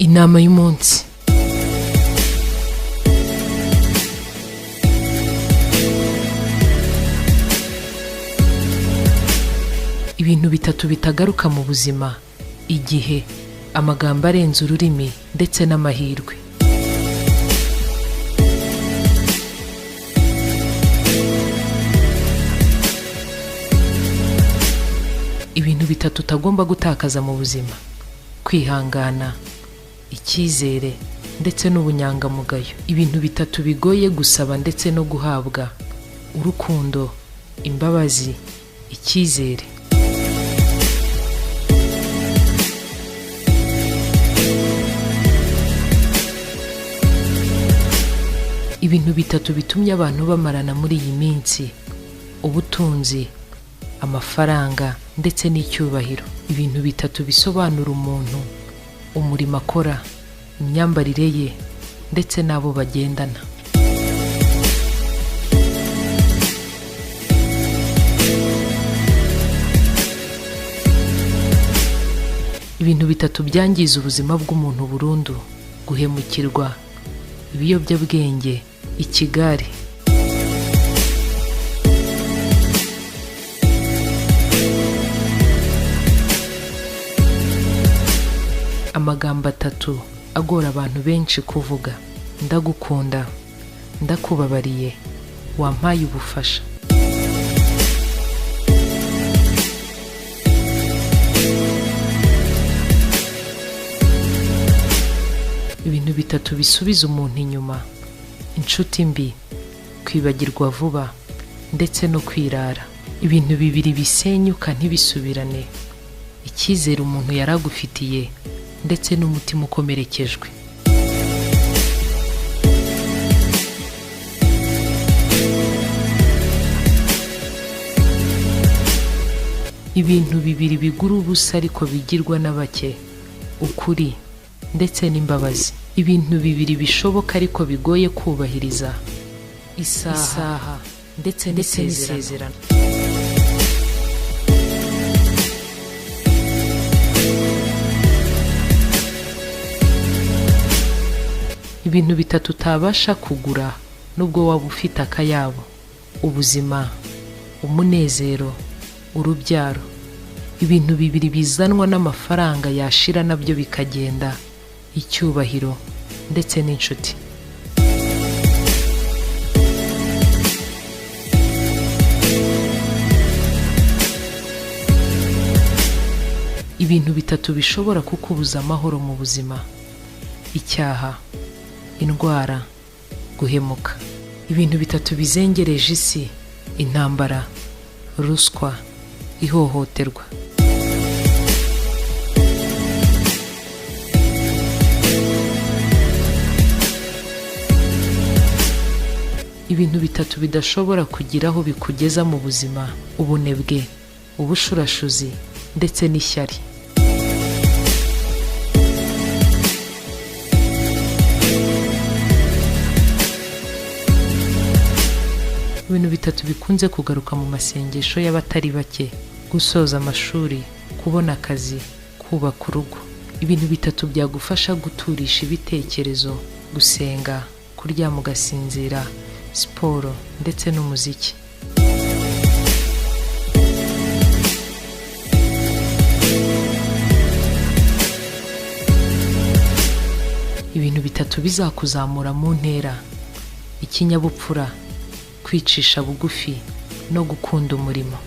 Inama y'umunsi. Ibintu bitatu bitagaruka mu buzima: igihe, amagambo arenze ururimi ndetse n'amahirwe. Ibintu bitatu utagomba gutakaza mu buzima: kwihangana, icyizere ndetse n'ubunyangamugayo. Ibintu bitatu bigoye gusaba ndetse no guhabwa: urukundo, imbabazi, icyizere. Ibintu bitatu bitumye abantu bamarana muri iyi minsi: ubutunzi, amafaranga ndetse n'icyubahiro. Ibintu bitatu bisobanura umuntu, umurimo akora, imyambarire ye ndetse n'abo bagendana. Ibintu bitatu byangiza ubuzima bw'umuntu burundu: guhemukirwa, ibiyobyabwenge, ikigare. Amagambo atatu agora abantu benshi kuvuga: ndagukunda, ndakubabariye, wampaye ubufasha. Ibintu bitatu bisubiza umuntu inyuma: inshuti mbi, kwibagirwa vuba ndetse no kwirara. Ibintu bibiri bisenyuka ntibisubirane: icyizere umuntu yaragufitiye ndetse n'umutima ukomerekejwe. Ibintu bibiri bigura ubusa ariko bigirwa na bake: ukuri ndetse n'imbabazi. Ibintu bibiri bishoboka ariko bigoye kubahiriza: isaha ndetse n'isezerano. Ibintu bitatu utabasha kugura nubwo waba ufite akayabo: ubuzima, umunezero, urubyaro. Ibintu bibiri bizanwa n'amafaranga yashira nabyo bikagenda: icyubahiro ndetse n'inshuti. Ibintu bitatu bishobora kukubuza amahoro mu buzima: icyaha, indwara, guhemuka. Ibintu bitatu bizengereje isi: intambara, ruswa, ihohoterwa. Ibintu bitatu bidashobora kugira aho bikugeza mu buzima: ubunebwe, ubushurashuzi ndetse n'ishyari. Ibintu bitatu bikunze kugaruka mu masengesho y'abatari bake: gusoza amashuri, kubona akazi, kubaka urugo. Ibintu bitatu byagufasha guturisha ibitekerezo: gusenga, kuryama ugasinzira, siporo ndetse n'umuziki. Ibintu bitatu bizakuzamura mu ntera: ikinyabupfura, kwicisha bugufi no gukunda umurimo.